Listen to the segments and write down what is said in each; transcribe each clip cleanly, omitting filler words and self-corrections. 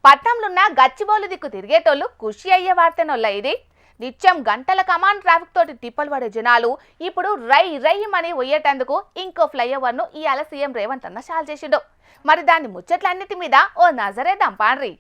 పట్నంలున్న గచ్చిబౌలి దిక్కు తిరిగేటోళ్ళు ఖుషి అయ్యే వార్తెనొల్ల ఇది. నిత్యం గంటల కమాన్ ట్రాఫిక్ తోటి తిప్పలు పడే జనాలు ఇప్పుడు రయ్యమని పోయేటందుకు ఇంకో ఫ్లైఓవర్ను ఇవాళ సీఎం రేవంత్ అన్న షాల్ చేసిండు. మరి దాని ముచ్చట్లన్నిటి మీద ఓ నజరేద్దాం పాండ్రి.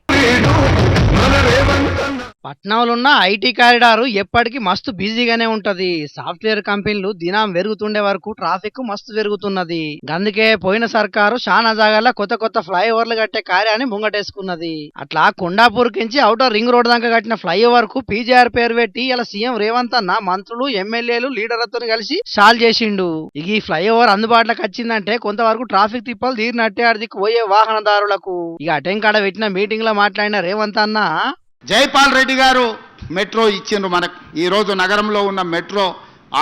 పట్నంలో ఉన్న ఐటీ కారిడార్ ఎప్పటికీ మస్తు బిజీగానే ఉంటది. సాఫ్ట్వేర్ కంపెనీలు దినం పెరుగుతుండే వరకు ట్రాఫిక్ మస్తు పెరుగుతున్నది. అందుకే పోయిన సర్కారు చాలా జాగాల కొత్త ఫ్లైఓవర్లు కట్టే కార్యాన్ని ముంగటేసుకున్నది. అట్లా కొండాపూర్ కించి ఔటర్ రింగ్ రోడ్ దాకా కట్టిన ఫ్లైఓవర్ కు పీజీఆర్ పేరు పెట్టి ఇలా సీఎం రేవంత్ అన్న మంత్రులు ఎమ్మెల్యేలు లీడర్లతో కలిసి షాల్ చేసిండు. ఈ ఫ్లైఓవర్ అందుబాటులోకి వచ్చిందంటే కొంతవరకు ట్రాఫిక్ తిప్పలు తీరినట్టే అడికి పోయే వాహనదారులకు. ఇక అటెంకాడ పెట్టిన మీటింగ్ లో మాట్లాడిన రేవంత్ అన్న, జైపాల్ రెడ్డి గారు మెట్రో ఇచ్చిండ్రు మనకు. ఈరోజు నగరంలో ఉన్న మెట్రో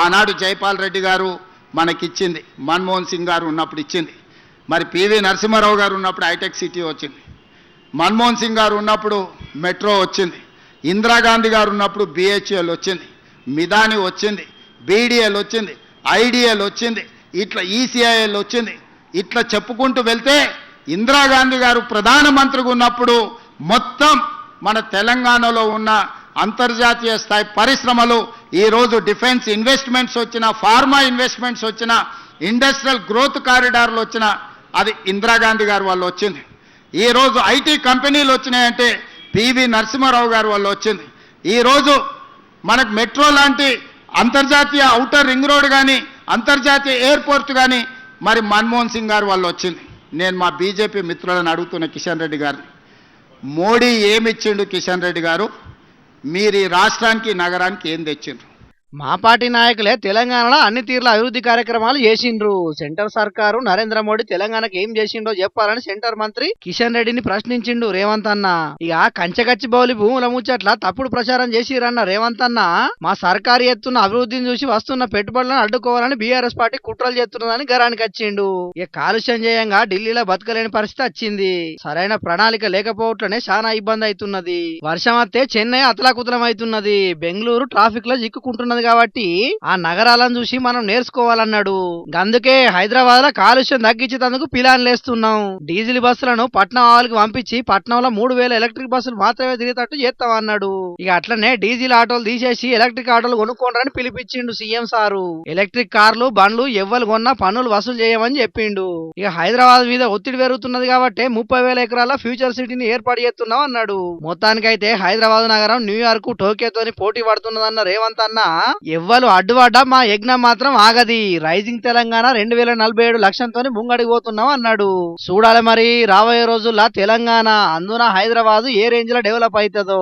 ఆనాడు జైపాల్ రెడ్డి గారు మనకిచ్చింది, మన్మోహన్ సింగ్ గారు ఉన్నప్పుడు ఇచ్చింది. మరి పివి నరసింహారావు గారు ఉన్నప్పుడు హైటెక్ సిటీ వచ్చింది, మన్మోహన్ సింగ్ గారు ఉన్నప్పుడు మెట్రో వచ్చింది, ఇందిరాగాంధీ గారు ఉన్నప్పుడు బిహెచ్ఎల్ వచ్చింది, మిదాని వచ్చింది, బీడిఎల్ వచ్చింది, ఐడిఎల్ వచ్చింది, ఇట్లా ఈసీఐఎల్ వచ్చింది. ఇట్లా చెప్పుకుంటూ వెళ్తే ఇందిరాగాంధీ గారు ప్రధానమంత్రిగా ఉన్నప్పుడు మొత్తం మన తెలంగాణలో ఉన్న అంతర్జాతీయ స్థాయి పరిశ్రమలు, ఈరోజు డిఫెన్స్ ఇన్వెస్ట్మెంట్స్ వచ్చిన, ఫార్మా ఇన్వెస్ట్మెంట్స్ వచ్చిన, ఇండస్ట్రియల్ గ్రోత్ కారిడార్లు వచ్చిన, అది ఇందిరాగాంధీ గారు వల్ల వచ్చింది. ఈరోజు ఐటీ కంపెనీలు వచ్చినాయంటే పివి నరసింహారావు గారు వల్ల వచ్చింది. ఈరోజు మనకు మెట్రో లాంటి అంతర్జాతీయ ఔటర్ రింగ్ రోడ్ కానీ, అంతర్జాతీయ ఎయిర్పోర్ట్ కానీ మరి మన్మోహన్ సింగ్ గారు వల్ల వచ్చింది. నేను మా బీజేపీ మిత్రులను అడుగుతున్న కిషన్ రెడ్డి గారిని, మోడీ ఏమిచ్చిండు కిషన్ రెడ్డి గారు? మీరు ఈ రాష్ట్రానికి నగరానికి ఏం తెచ్చిండ్రు? మా పార్టీ నాయకులే తెలంగాణలో అన్ని తీర్ల అభివృద్ధి కార్యక్రమాలు చేసిండ్రు. సెంటర్ సర్కారు నరేంద్ర మోడీ తెలంగాణకు ఏం చేసిండో చెప్పాలని సెంటర్ మంత్రి కిషన్ రెడ్డిని ప్రశ్నించిండు రేవంత్ అన్న. ఇక కంచగచ్చి బౌలి భూముల ముచ్చట్ల తప్పుడు ప్రచారం చేసిరన్న రేవంత్ అన్న, మా సర్కారు ఎత్తున్న అభివృద్ధిని చూసి వస్తున్న పెట్టుబడులను అడ్డుకోవాలని బీఆర్ఎస్ పార్టీ కుట్రలు చేస్తున్నదని గరానికి వచ్చిండు. ఇక కాలుష్యం చేయంగా ఢిల్లీలో బతకలేని పరిస్థితి వచ్చింది. సరైన ప్రణాళిక లేకపోవట్లనే చాలా ఇబ్బంది అవుతున్నది. వర్షం వస్తే చెన్నై అతలాకుతలం అవుతున్నది. బెంగళూరు ట్రాఫిక్ లో చిక్కుకుంటున్నది. కాబట్టి ఆ నగరాలను చూసి మనం నేర్చుకోవాలన్నాడు. అందుకే హైదరాబాద్ లో కాలుష్యం తగ్గించేందుకు ప్లాన్లు వేస్తున్నాం. డీజిల్ బస్సులను పట్నం ఆవులకు పంపించి పట్నంలో 3000 ఎలక్ట్రిక్ బస్సులు మాత్రమే తిరిగేటట్టు చేస్తామన్నాడు. ఇక అట్లనే డీజిల్ ఆటోలు తీసేసి ఎలక్ట్రిక్ ఆటోలు కొనుక్కోండి పిలిపించిండు సీఎం సారు. ఎలక్ట్రిక్ కార్లు బండ్లు ఎవ్వరు కొన్నా పన్నులు వసూలు చేయమని చెప్పిండు. ఇక హైదరాబాద్ మీద ఒత్తిడి పెరుగుతున్నది కాబట్టి 30,000 ఎకరాల ఫ్యూచర్ సిటీని ఏర్పాటు చేస్తున్నాం అన్నాడు. మొత్తానికైతే హైదరాబాద్ నగరం న్యూయార్క్ టోక్యోతోని పోటీ పడుతున్నదన్న రేవంత్ అన్న, ఎవ్వరు అడ్డుపడ్డా మా యజ్ఞం మాత్రం ఆగది. రైజింగ్ తెలంగాణ 2047 లక్ష్యంతో ముంగడిపోతున్నాం అన్నాడు. చూడాలి మరి రాబోయే రోజుల్లో తెలంగాణ అందున హైదరాబాద్ ఏ రేంజ్ లో డెవలప్ అవుతుందో.